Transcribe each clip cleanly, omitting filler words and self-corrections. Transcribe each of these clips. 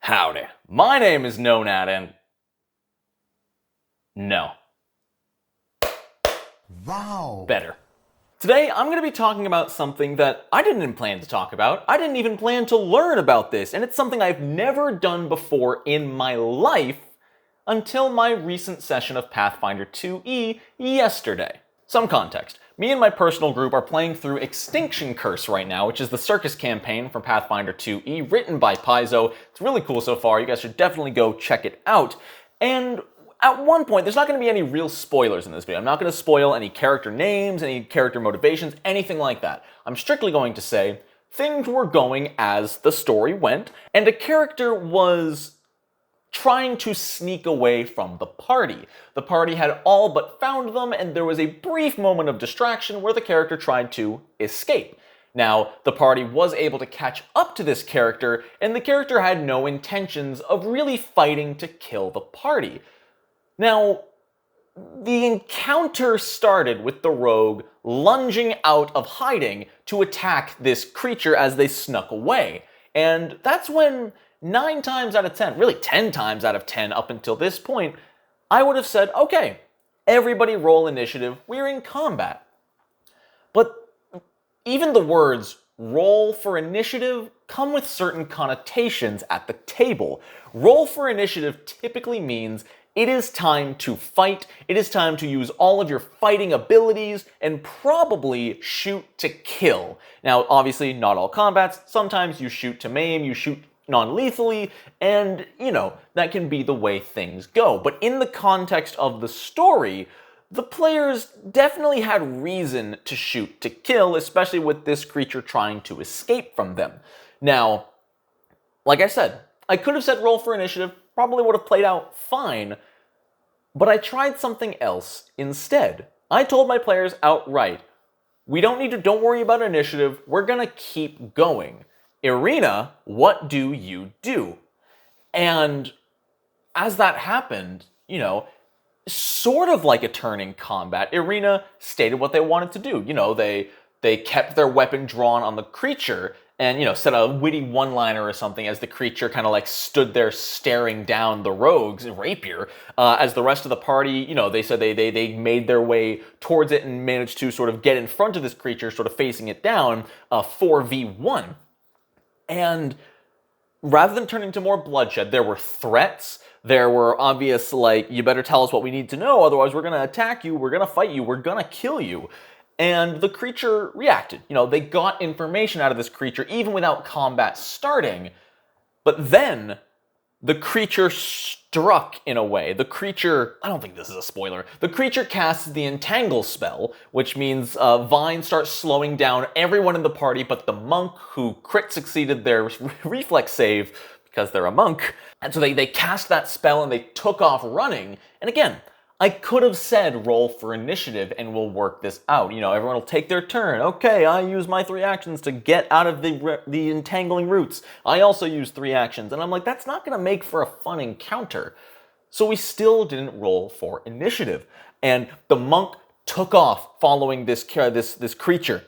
Howdy, my name is Nonat and... No. Wow. Better. Today, I'm going to be talking about something that I didn't plan to talk about. I didn't even plan to learn about this, and it's something I've never done before in my life until my recent session of Pathfinder 2e yesterday. Some context. Me and my personal group are playing through Extinction Curse right now, which is the circus campaign from Pathfinder 2e, written by Paizo. It's really cool so far. You guys should definitely go check it out. And at one point, there's not going to be any real spoilers in this video. I'm not going to spoil any character names, any character motivations, anything like that. I'm strictly going to say things were going as the story went, and a character was trying to sneak away from the party. The party had all but found them, and there was a brief moment of distraction where the character tried to escape. Now, the party was able to catch up to this character, and the character had no intentions of really fighting to kill the party. Now, the encounter started with the rogue lunging out of hiding to attack this creature as they snuck away. And that's when 9 times out of 10, really 10 times out of 10 up until this point, I would have said, okay, everybody roll initiative, we're in combat. But even the words roll for initiative come with certain connotations at the table. Roll for initiative typically means it is time to fight, it is time to use all of your fighting abilities, and probably shoot to kill. Now, obviously, not all combats. Sometimes you shoot to maim, you shoot non-lethally, and, that can be the way things go. But in the context of the story, the players definitely had reason to shoot to kill, especially with this creature trying to escape from them. Now, like I said, I could have said roll for initiative, probably would have played out fine, but I tried something else instead. I told my players outright, don't worry about initiative, we're gonna keep going. Irina, what do you do? And as that happened, sort of like a turn in combat, Irina stated what they wanted to do. They kept their weapon drawn on the creature and, said a witty one-liner or something as the creature kind of like stood there staring down the rogue's rapier. As the rest of the party, they said they made their way towards it and managed to sort of get in front of this creature, sort of facing it down, 4v1. And rather than turning to more bloodshed, there were threats. There were obvious, you better tell us what we need to know, otherwise we're going to attack you, we're going to fight you, we're going to kill you. And the creature reacted. They got information out of this creature even without combat starting. But then the creature struck in a way. The creature, I don't think this is a spoiler, the creature casts the entangle spell, which means Vine starts slowing down everyone in the party but the monk who crit succeeded their reflex save because they're a monk. And so they cast that spell and they took off running. And again, I could have said roll for initiative and we'll work this out. Everyone will take their turn. Okay, I use my 3 actions to get out of the entangling roots. I also use 3 actions. And I'm like, that's not going to make for a fun encounter. So we still didn't roll for initiative. And the monk took off following this creature.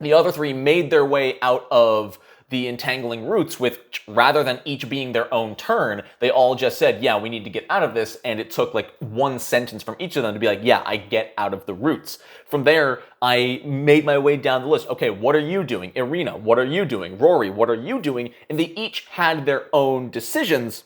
The other 3 made their way out of the entangling roots, with rather than each being their own turn, they all just said, yeah, we need to get out of this, and it took 1 sentence from each of them to be like, yeah, I get out of the roots. From there, I made my way down the list. Okay, what are you doing? Irina, what are you doing? Rory, what are you doing? And they each had their own decisions.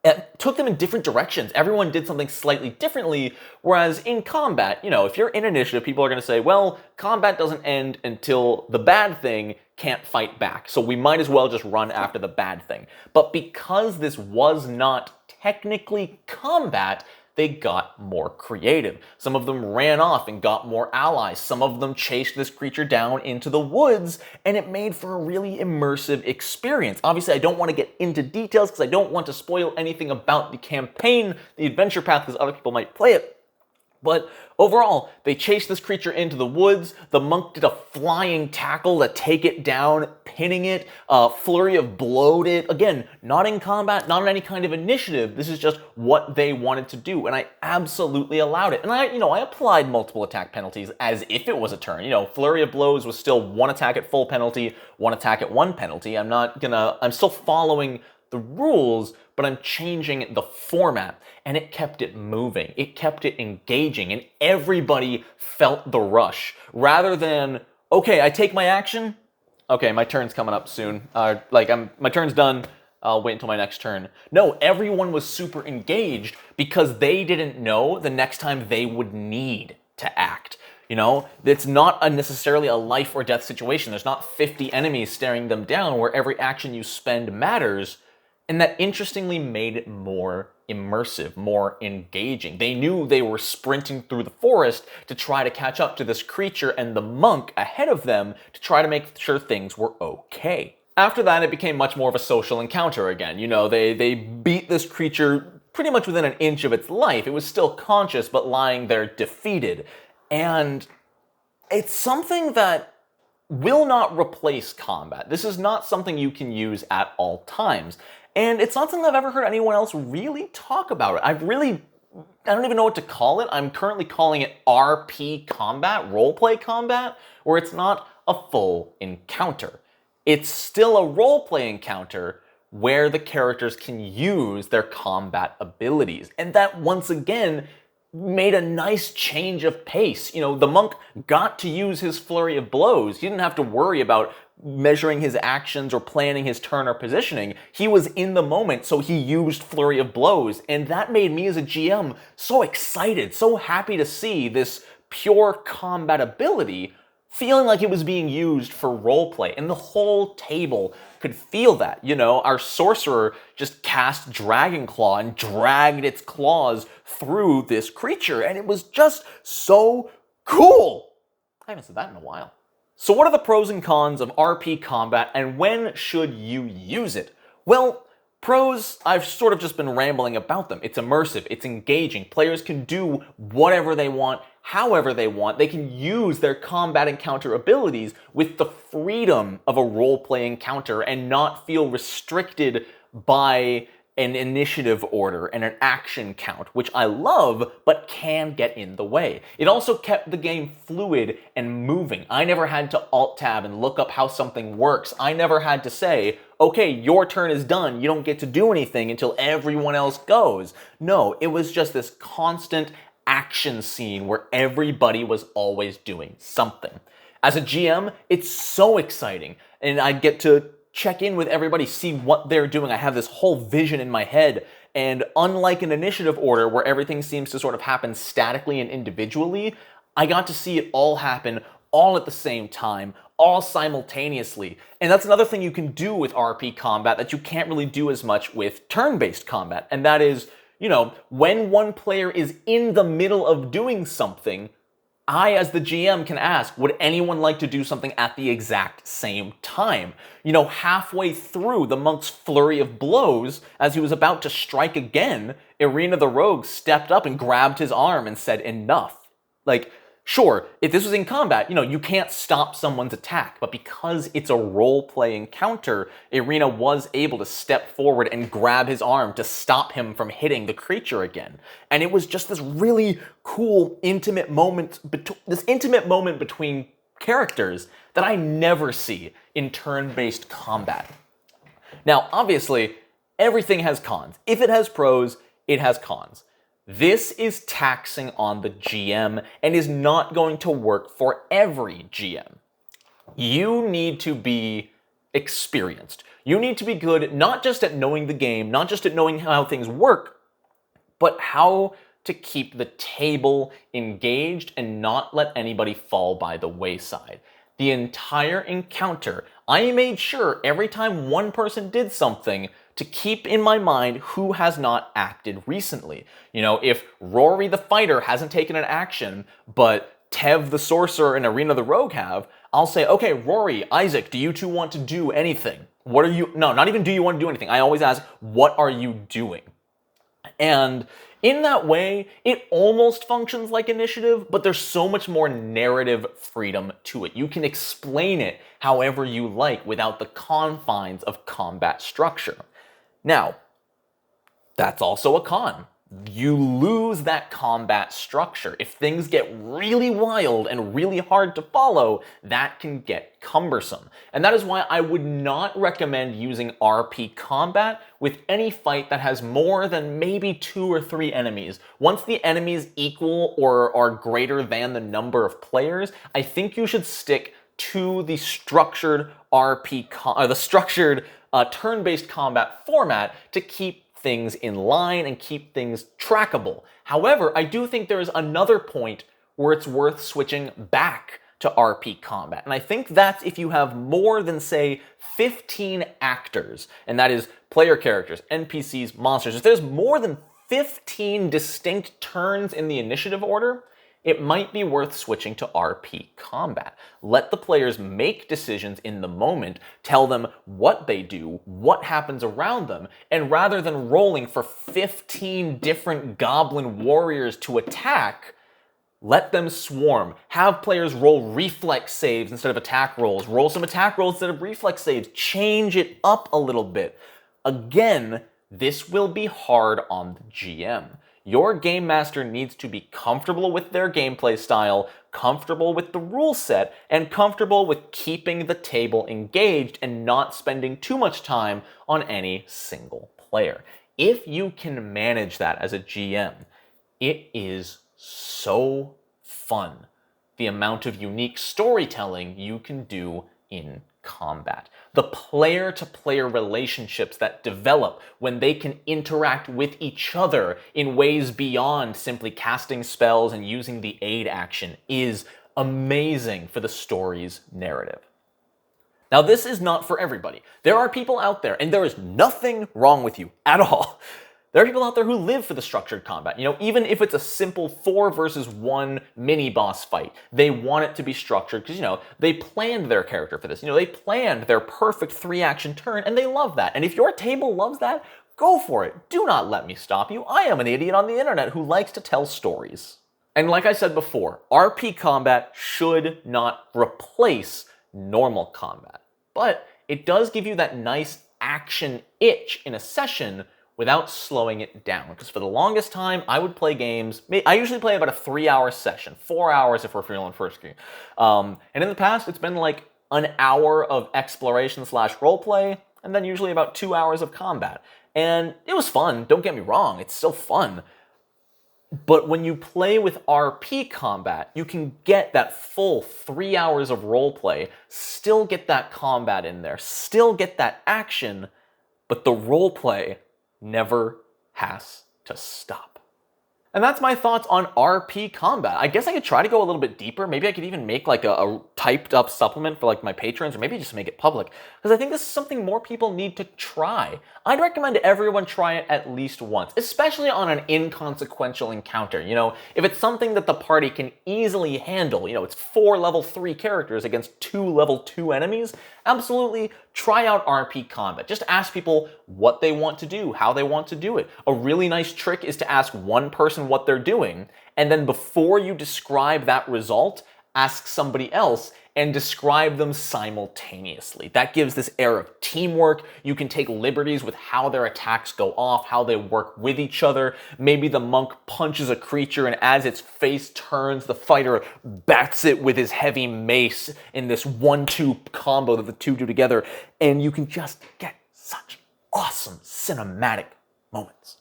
It took them in different directions. Everyone did something slightly differently, whereas in combat, if you're in initiative, people are going to say, well, combat doesn't end until the bad thing can't fight back, so we might as well just run after the bad thing. But because this was not technically combat, they got more creative. Some of them ran off and got more allies. Some of them chased this creature down into the woods, and it made for a really immersive experience. Obviously, I don't want to get into details because I don't want to spoil anything about the campaign, the adventure path, because other people might play it. But overall, they chased this creature into the woods. The monk did a flying tackle to take it down, pinning it. Flurry of blowed it. Again, not in combat, not in any kind of initiative. This is just what they wanted to do, and I absolutely allowed it. And I applied multiple attack penalties as if it was a turn. Flurry of blows was still 1 attack at full penalty, 1 attack at 1 penalty. I'm still following the rules, but I'm changing the format. And it kept it moving. It kept it engaging, and everybody felt the rush. Rather than, okay, I take my action. Okay, my turn's coming up soon. My turn's done. I'll wait until my next turn. No, everyone was super engaged because they didn't know the next time they would need to act. It's not necessarily a life or death situation. There's not 50 enemies staring them down where every action you spend matters. And that interestingly made it more immersive, more engaging. They knew they were sprinting through the forest to try to catch up to this creature and the monk ahead of them to try to make sure things were okay. After that, it became much more of a social encounter again. They beat this creature pretty much within an inch of its life. It was still conscious, but lying there defeated. And it's something that will not replace combat. This is not something you can use at all times. And it's not something I've ever heard anyone else really talk about. I don't even know what to call it. I'm currently calling it RP combat, roleplay combat, where it's not a full encounter. It's still a roleplay encounter where the characters can use their combat abilities. And that, once again, made a nice change of pace. The monk got to use his flurry of blows. He didn't have to worry about measuring his actions or planning his turn or positioning. He was in the moment, so he used flurry of blows. And that made me as a GM so excited, so happy to see this pure combat ability feeling like it was being used for roleplay. And the whole table could feel that. Our sorcerer just cast Dragon Claw and dragged its claws through this creature, and it was just so cool. I haven't said that in a while. So what are the pros and cons of RP combat, and when should you use it? Well, pros, I've sort of just been rambling about them. It's immersive, it's engaging. Players can do whatever they want, however they want. They can use their combat encounter abilities with the freedom of a roleplay encounter and not feel restricted by an initiative order and an action count, which I love, but can get in the way. It also kept the game fluid and moving. I never had to Alt-Tab and look up how something works. I never had to say, okay, your turn is done, you don't get to do anything until everyone else goes. No, it was just this constant action scene where everybody was always doing something. As a GM, it's so exciting, and I get to check in with everybody, see what they're doing. I have this whole vision in my head, and unlike an initiative order where everything seems to sort of happen statically and individually, I got to see it all happen all at the same time, all simultaneously. And that's another thing you can do with RP combat that you can't really do as much with turn-based combat, and that is, when one player is in the middle of doing something, I, as the GM, can ask, would anyone like to do something at the exact same time? Halfway through the monk's flurry of blows, as he was about to strike again, Irina the Rogue stepped up and grabbed his arm and said, enough. Sure, if this was in combat, you can't stop someone's attack, but because it's a role-play encounter, Irina was able to step forward and grab his arm to stop him from hitting the creature again. And it was just this really cool, intimate moment, between characters that I never see in turn-based combat. Now, obviously, everything has cons. If it has pros, it has cons. This is taxing on the GM and is not going to work for every GM. You need to be experienced. You need to be good not just at knowing the game, not just at knowing how things work, but how to keep the table engaged and not let anybody fall by the wayside. The entire encounter, I made sure every time one person did something to keep in my mind who has not acted recently. If Rory the Fighter hasn't taken an action, but Tev the Sorcerer and Irina the Rogue have, I'll say, okay, Rory, Isaac, do you two want to do anything? No, not even do you want to do anything. I always ask, what are you doing? And in that way, it almost functions like initiative, but there's so much more narrative freedom to it. You can explain it however you like without the confines of combat structure. Now, that's also a con. you lose that combat structure. If things get really wild and really hard to follow, that can get cumbersome. And that is why I would not recommend using RP combat with any fight that has more than maybe 2 or 3 enemies. Once the enemies equal or are greater than the number of players, I think you should stick to the structured turn-based combat format to keep things in line and keep things trackable. However, I do think there is another point where it's worth switching back to RP combat. And I think that's if you have more than, say, 15 actors, and that is player characters, NPCs, monsters. If there's more than 15 distinct turns in the initiative order, it might be worth switching to RP combat. Let the players make decisions in the moment, tell them what they do, what happens around them, and rather than rolling for 15 different goblin warriors to attack, let them swarm. Have players roll reflex saves instead of attack rolls. Roll some attack rolls instead of reflex saves. Change it up a little bit. Again, this will be hard on the GM. Your game master needs to be comfortable with their gameplay style, comfortable with the rule set, and comfortable with keeping the table engaged and not spending too much time on any single player. If you can manage that as a GM, it is so fun. The amount of unique storytelling you can do in combat. The player-to-player relationships that develop when they can interact with each other in ways beyond simply casting spells and using the aid action is amazing for the story's narrative. Now, this is not for everybody. There are people out there, and there is nothing wrong with you at all. There are people out there who live for the structured combat. Even if it's a simple 4 versus 1 mini-boss fight, they want it to be structured because, they planned their character for this. They planned their perfect 3-action turn, and they love that. And if your table loves that, go for it. Do not let me stop you. I am an idiot on the internet who likes to tell stories. And like I said before, RP combat should not replace normal combat. But it does give you that nice action itch in a session without slowing it down. Because for the longest time, I would play games. I usually play about a 3-hour session, 4 hours if we're feeling frisky. And in the past, it's been like an hour of exploration/roleplay, and then usually about 2 hours of combat. And it was fun, don't get me wrong, it's still fun. But when you play with RP combat, you can get that full 3 hours of roleplay, still get that combat in there, still get that action, but the roleplay never has to stop. And that's my thoughts on RP combat. I guess I could try to go a little bit deeper. Maybe I could even make like a typed up supplement for like my patrons, or maybe just make it public, because I think this is something more people need to try. I'd recommend everyone try it at least once, especially on an inconsequential encounter. If it's something that the party can easily handle, it's 4 level 3 characters against 2 level 2 enemies, absolutely try out RP combat. Just ask people what they want to do, how they want to do it. A really nice trick is to ask one person what they're doing, and then before you describe that result, ask somebody else and describe them simultaneously. That gives this air of teamwork. You can take liberties with how their attacks go off, how they work with each other. Maybe the monk punches a creature, and as its face turns, the fighter bats it with his heavy mace in this 1-2 combo that the two do together, and you can just get such awesome cinematic moments.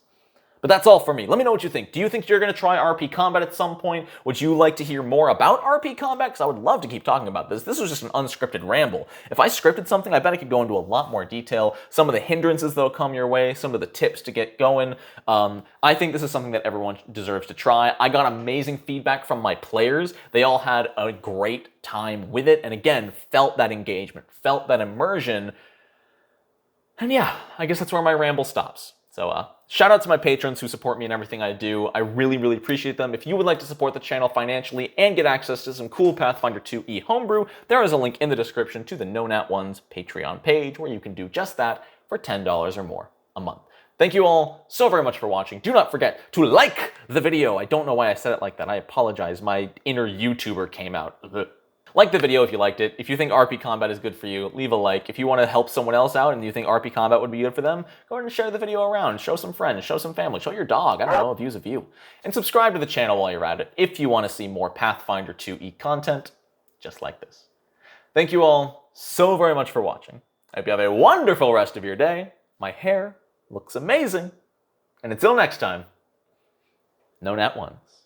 But that's all for me. Let me know what you think. Do you think you're going to try RP combat at some point? Would you like to hear more about RP combat? Because I would love to keep talking about this. This was just an unscripted ramble. If I scripted something, I bet I could go into a lot more detail. Some of the hindrances that'll come your way, some of the tips to get going. I think this is something that everyone deserves to try. I got amazing feedback from my players. They all had a great time with it, and again, felt that engagement, felt that immersion. And yeah, I guess that's where my ramble stops. So shout out to my patrons who support me in everything I do. I really, really appreciate them. If you would like to support the channel financially and get access to some cool Pathfinder 2e homebrew, there is a link in the description to the No Nat One's Patreon page where you can do just that for $10 or more a month. Thank you all so very much for watching. Do not forget to like the video. I don't know why I said it like that. I apologize. My inner YouTuber came out. Like the video if you liked it. If you think RP combat is good for you, leave a like. If you want to help someone else out and you think RP combat would be good for them, go ahead and share the video around. Show some friends, show some family, show your dog. I don't know, a view's a view. And subscribe to the channel while you're at it if you want to see more Pathfinder 2e content just like this. Thank you all so very much for watching. I hope you have a wonderful rest of your day. My hair looks amazing. And until next time, no nat ones.